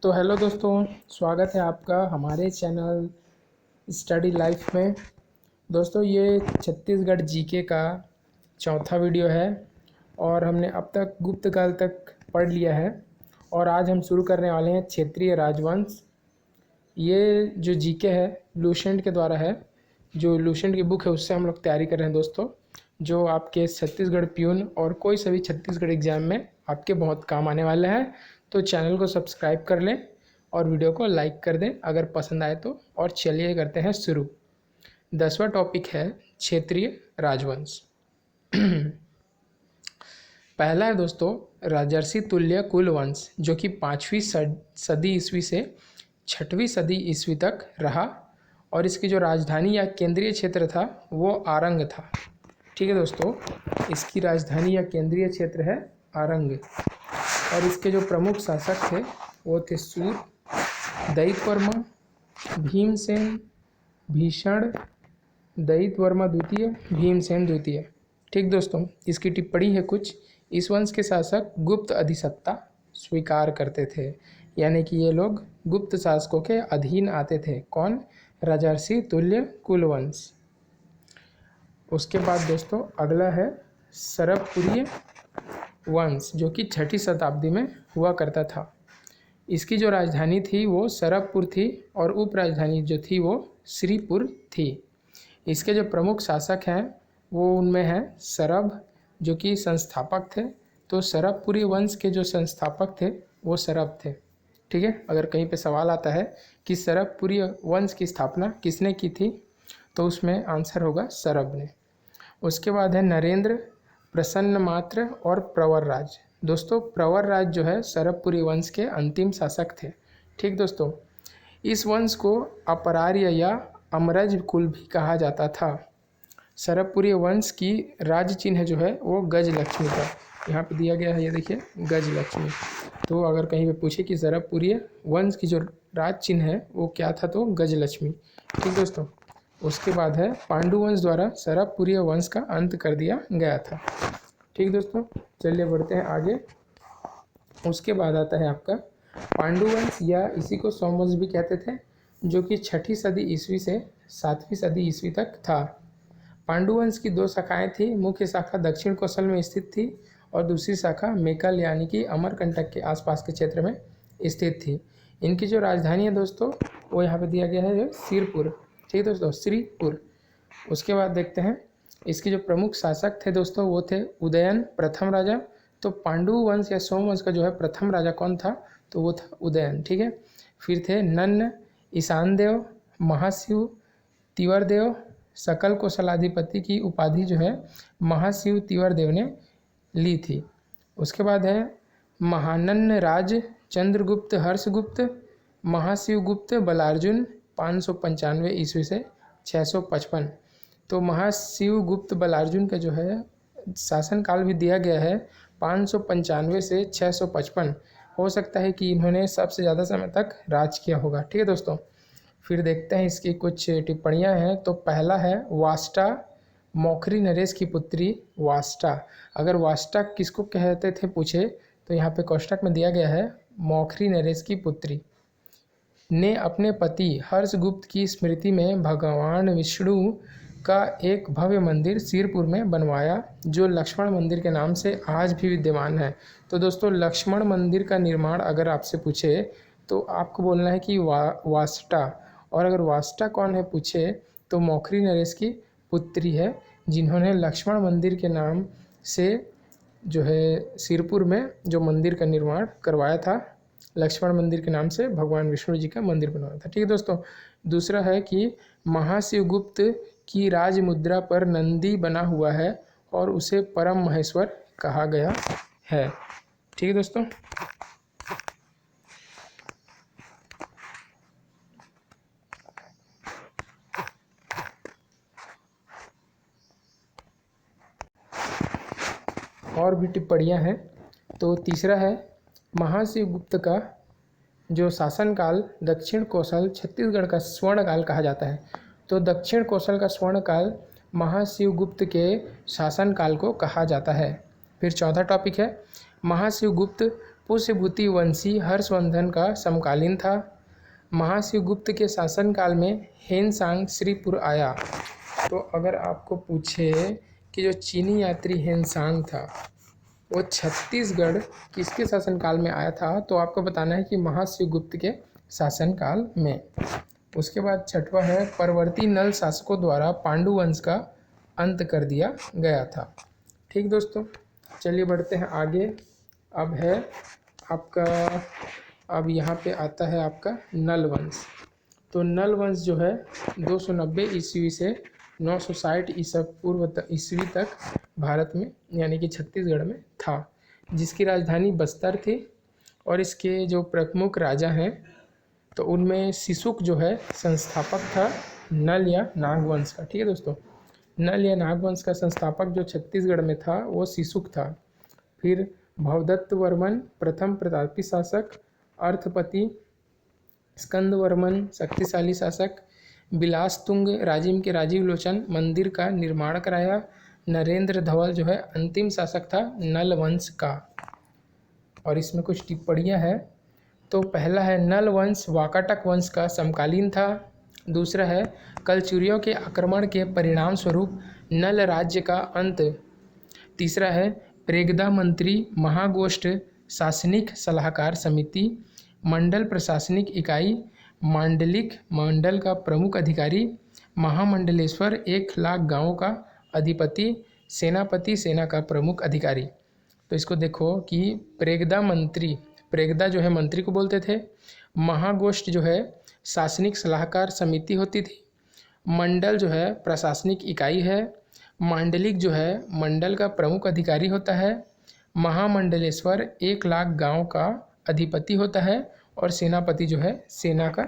तो हेलो दोस्तों, स्वागत है आपका हमारे चैनल स्टडी लाइफ में। दोस्तों, ये छत्तीसगढ़ जीके का चौथा वीडियो है और हमने अब तक गुप्त काल तक पढ़ लिया है और आज हम शुरू करने वाले हैं क्षेत्रीय राजवंश। ये जो जीके है लूसेंट के द्वारा है, जो लूसेंट की बुक है उससे हम लोग तैयारी कर रहे हैं दोस्तों, जो आपके छत्तीसगढ़ प्यून और कोई सभी छत्तीसगढ़ एग्ज़ाम में आपके बहुत काम आने वाला है। तो चैनल को सब्सक्राइब कर लें और वीडियो को लाइक कर दें अगर पसंद आए तो। और चलिए करते हैं शुरू। 10वां टॉपिक है क्षेत्रीय राजवंश। पहला है दोस्तों राजर्षि तुल्य कुल वंश, जो कि 5वीं सदी ईस्वी से 6वीं सदी ईस्वी तक रहा और इसकी जो राजधानी या केंद्रीय क्षेत्र था वो आरंग था। ठीक है दोस्तों, इसकी राजधानी या केंद्रीय क्षेत्र है आरंग और इसके जो प्रमुख शासक थे वो थे सूर, दैत्यवर्मा, भीमसेन, भीषण, दैत्यवर्मा द्वितीय, भीमसेन द्वितीय। ठीक दोस्तों, इसकी टिप्पणी है कुछ। इस वंश के शासक गुप्त अधिसत्ता स्वीकार करते थे, यानी कि ये लोग गुप्त शासकों के अधीन आते थे। कौन? राजर्षि तुल्य कुलवंश। उसके बाद दोस्तों अगला है सरबपुरीय वंश, जो कि 6ठी शताब्दी में हुआ करता था। इसकी जो राजधानी थी वो सरबपुर थी और उप राजधानी जो थी वो श्रीपुर थी। इसके जो प्रमुख शासक हैं वो उनमें हैं सरब, जो कि संस्थापक थे। तो सरबपुरी वंश के जो संस्थापक थे वो सरब थे। ठीक है, अगर कहीं पे सवाल आता है कि सरबपुरी वंश की स्थापना किसने की थी, तो उसमें आंसर होगा सरब ने। उसके बाद है नरेंद्र, प्रसन्नमात्र और प्रवरराज। दोस्तों, प्रवरराज जो है सरबपुरी वंश के अंतिम शासक थे। ठीक दोस्तों, इस वंश को अपरार्य या अमरज कुल भी कहा जाता था। सरबपुरी वंश की राज चिन्ह जो है वो गजलक्ष्मी था। यहाँ पे दिया गया है, ये देखिए गजलक्ष्मी। तो अगर कहीं पे पूछे कि सरबपुरी वंश की जो राज चिन्ह है वो क्या था, तो गजलक्ष्मी। ठीक दोस्तों, उसके बाद है पांडु वंश द्वारा सरबपुरी वंश का अंत कर दिया गया था। ठीक दोस्तों, चलिए बढ़ते हैं आगे। उसके बाद आता है आपका पांडु वंश, या इसी को सोमवंश भी कहते थे, जो कि 6ठी सदी ईस्वी से 7वीं सदी ईस्वी तक था। पांडु वंश की 2 शाखाएं थी। मुख्य शाखा दक्षिण कौशल में स्थित थी और दूसरी शाखा मेकल यानी कि अमरकंटक के आसपास के क्षेत्र में स्थित थी। इनकी जो राजधानी है दोस्तों वो यहाँ पे दिया गया है सिरपुर। ठीक है दोस्तों, श्रीपुर। उसके बाद देखते हैं इसके जो प्रमुख शासक थे दोस्तों वो थे उदयन प्रथम राजा। तो पांडु वंश या सोमवंश का जो है प्रथम राजा कौन था, तो वो था उदयन। ठीक है, फिर थे नन्न, ईशान देव, महाशिव, तिवरदेव। सकल कौशलाधिपति की उपाधि जो है महाशिव तिवरदेव ने ली थी। उसके बाद है महानन्न राज, चंद्रगुप्त, हर्षगुप्त, महाशिवगुप्त, बलार्जुन 595 ईस्वी से 655। तो महाशिवगुप्त बलार्जुन का जो है शासनकाल भी दिया गया है 595 से 655। हो सकता है कि इन्होंने सबसे ज़्यादा समय तक राज किया होगा। ठीक है दोस्तों, फिर देखते हैं इसकी कुछ टिप्पणियां हैं। तो पहला है वास्टा, मौखरी नरेश की पुत्री वास्टा। अगर वास्टा किसको कहते थे पूछे, तो यहाँ पे कोष्टक में दिया गया है मौखरी नरेश की पुत्री ने अपने पति हर्षगुप्त की स्मृति में भगवान विष्णु का एक भव्य मंदिर सिरपुर में बनवाया, जो लक्ष्मण मंदिर के नाम से आज भी विद्यमान है। तो दोस्तों, लक्ष्मण मंदिर का निर्माण अगर आपसे पूछे तो आपको बोलना है कि वास्टा। और अगर वास्टा कौन है पूछे तो मौखरी नरेश की पुत्री है, जिन्होंने लक्ष्मण मंदिर के नाम से जो है सिरपुर में जो मंदिर का निर्माण करवाया था। लक्ष्मण मंदिर के नाम से भगवान विष्णु जी का मंदिर बनवाया था। ठीक है दोस्तों, दूसरा है कि महाशिवगुप्त की राज मुद्रा पर नंदी बना हुआ है और उसे परम महेश्वर कहा गया है। ठीक है दोस्तों, और भी टिप्पणियाँ हैं। तो तीसरा है महाशिवगुप्त का जो शासनकाल दक्षिण कौशल छत्तीसगढ़ का स्वर्णकाल कहा जाता है। तो दक्षिण कौशल का स्वर्णकाल महाशिवगुप्त के शासनकाल को कहा जाता है। फिर चौथा टॉपिक है महाशिवगुप्त पुष्यभूति वंशी हर्षवर्धन का समकालीन था। महाशिवगुप्त के शासनकाल में हेनसांग श्रीपुर आया। तो अगर आपको पूछे कि जो चीनी यात्री हेनसांग था वो छत्तीसगढ़ किसके शासनकाल में आया था, तो आपको बताना है कि महाशिवगुप्त के शासनकाल में। उसके बाद छठवां है परवर्ती नल शासकों द्वारा पांडु वंश का अंत कर दिया गया था। ठीक दोस्तों, चलिए बढ़ते हैं आगे। अब है आपका, अब यहाँ पे आता है आपका नल वंश। तो नल वंश जो है 290 ईस्वी से 960 ईसा पूर्व ईस्वी तक भारत में यानी कि छत्तीसगढ़ में था, जिसकी राजधानी बस्तर थी। और इसके जो प्रमुख राजा हैं तो उनमें सिसुक जो है संस्थापक था नल या नागवंश का। ठीक है दोस्तों, नल या नागवंश का संस्थापक जो छत्तीसगढ़ में था वो सिसुक था। फिर भवदत्त वर्मन प्रथम प्रतापी शासक, अर्थपति स्कंदवर्मन शक्तिशाली शासक, बिलास तुंग राजिम के राजीव लोचन मंदिर का निर्माण कराया। नरेंद्र धवल जो है अंतिम शासक था नल वंश का। और इसमें कुछ टिप्पणियाँ हैं। तो पहला है नल वंश वाकाटक वंश का समकालीन था। दूसरा है कलचुरियों के आक्रमण के परिणाम स्वरूप नल राज्य का अंत। तीसरा है प्रेगदा मंत्री महागोष्ठ शासनिक सलाहकार समिति, मंडल प्रशासनिक इकाई, मांडलिक मंडल का प्रमुख अधिकारी, महामंडलेश्वर 1,00,000 गांवों का अधिपति, सेनापति सेना का प्रमुख अधिकारी। तो इसको देखो कि प्रेगदा मंत्री, प्रेगदा जो है मंत्री को बोलते थे, महागोष्ठ जो है शासनिक सलाहकार समिति होती थी, मंडल जो है प्रशासनिक इकाई है, मांडलिक जो है मंडल का प्रमुख अधिकारी होता है, महामंडलेश्वर 1,00,000 गांव का अधिपति होता है और सेनापति जो है सेना का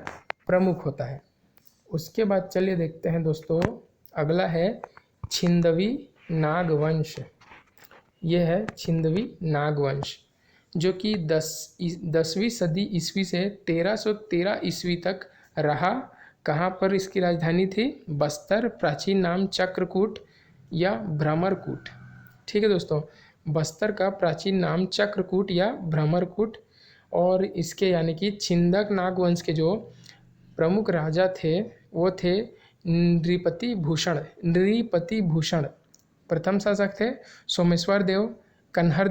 प्रमुख होता है। उसके बाद चलिए देखते हैं दोस्तों, अगला है छिंदवी नागवंश। यह है छिंदवी नागवंश जो कि 10वीं सदी ईस्वी से 1313 ईस्वी तक रहा। कहाँ पर इसकी राजधानी थी? बस्तर, प्राचीन नाम चक्रकूट या भ्रमरकूट। ठीक है दोस्तों, बस्तर का प्राचीन नाम चक्रकूट या भ्रमरकूट। और इसके यानी कि छिंदक नागवंश के जो प्रमुख राजा थे वो थे नृपति भूषण प्रथम शासक थे, सोमेश्वर देव, कन्हर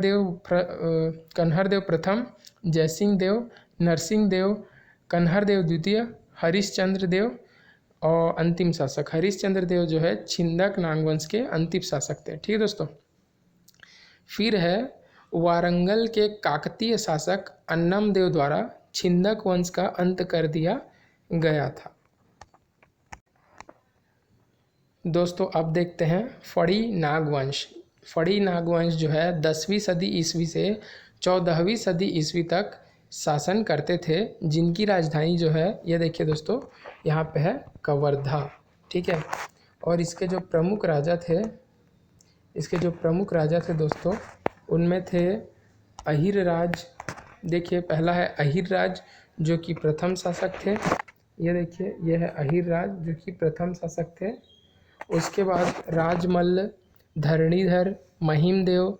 देव प्रथम, जयसिंह देव, नरसिंह देव, कन्हर देव द्वितीय, हरिश्चंद्र देव और अंतिम शासक हरिश्चंद्र देव जो है छिंदक नागवंश के अंतिम शासक थे। ठीक है दोस्तों, फिर है वारंगल के काकतीय शासक अन्नम देव द्वारा छिंदक वंश का अंत कर दिया गया था। दोस्तों अब देखते हैं फड़ी नागवंश। फड़ी नागवंश जो है 10वीं सदी ईस्वी से 14वीं सदी ईस्वी तक शासन करते थे, जिनकी राजधानी जो है ये देखिए दोस्तों यहाँ पे है कवर्धा। ठीक है, और इसके जो प्रमुख राजा थे दोस्तों उनमें थे अहिर राज। देखिए पहला है अहिर राज जो कि प्रथम शासक थे। ये देखिए ये है अहिर राज जो कि प्रथम शासक थे। उसके बाद राजमल्ल, धरणीधर, महिमदेव,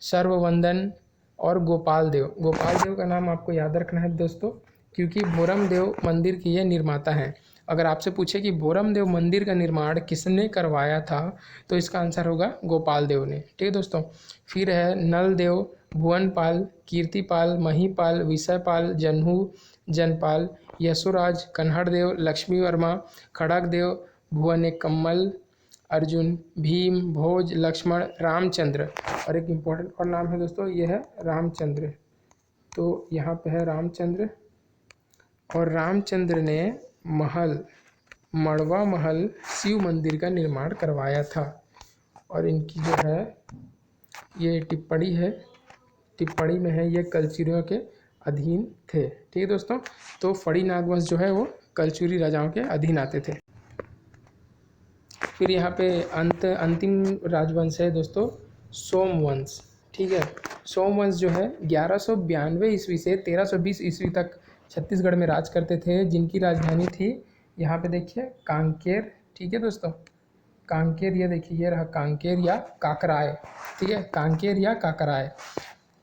सर्ववंदन और गोपाल देव। गोपाल देव का नाम आपको याद रखना है दोस्तों, क्योंकि भोरम देव मंदिर के ये निर्माता हैं। अगर आपसे पूछे कि भोरम देव मंदिर का निर्माण किसने करवाया था तो इसका आंसर होगा गोपाल देव ने। ठीक है दोस्तों, फिर है नल देव, भुवनपाल, कीर्तिपाल, महीपाल, विषयपाल, जन्हू, जनपाल, यशोराज, कन्हड़ देव, लक्ष्मी वर्मा, खड़ग देव, भुवन कम्मल, अर्जुन, भीम, भोज, लक्ष्मण, रामचंद्र। और एक इम्पोर्टेंट और नाम है दोस्तों, ये है रामचंद्र। तो यहाँ पे है रामचंद्र, और रामचंद्र ने मड़वा महल शिव मंदिर का निर्माण करवाया था। और इनकी जो है ये टिप्पणी में है ये कलचुरियों के अधीन थे। ठीक है दोस्तों, तो फड़ी नागवंश जो है वो कलचुरी राजाओं के अधीन आते थे। फिर यहाँ पे अंतिम राजवंश है दोस्तों सोमवंश। ठीक है, सोमवंश जो है 1192 ईस्वी से 1320 ईस्वी तक छत्तीसगढ़ में राज करते थे, जिनकी राजधानी थी यहाँ पे देखिए कांकेर। ठीक है दोस्तों, कांकेर, ये देखिए ये रहा कांकेर या काकराय। ठीक है, कांकेर या काकराय।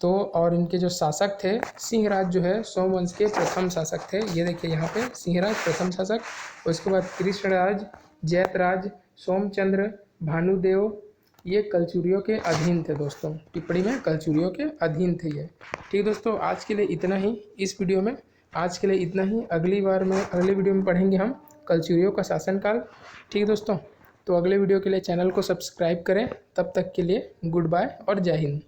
तो और इनके जो शासक थे, सिंहराज जो है सोमवंश के प्रथम शासक थे। ये देखिए यहाँ पे सिंहराज प्रथम शासक। उसके बाद कृष्णराज, जयतराज, सोमचंद्र, भानुदेव, ये कलचुरियों के अधीन थे दोस्तों। टिप्पणी में कलचुरियों के अधीन थे ये। ठीक दोस्तों, आज के लिए इतना ही इस वीडियो में। आज के लिए इतना ही। अगली वीडियो में पढ़ेंगे हम कलचुरियों का शासनकाल। ठीक दोस्तों, तो अगले वीडियो के लिए चैनल को सब्सक्राइब करें। तब तक के लिए गुड बाय और जय हिंद।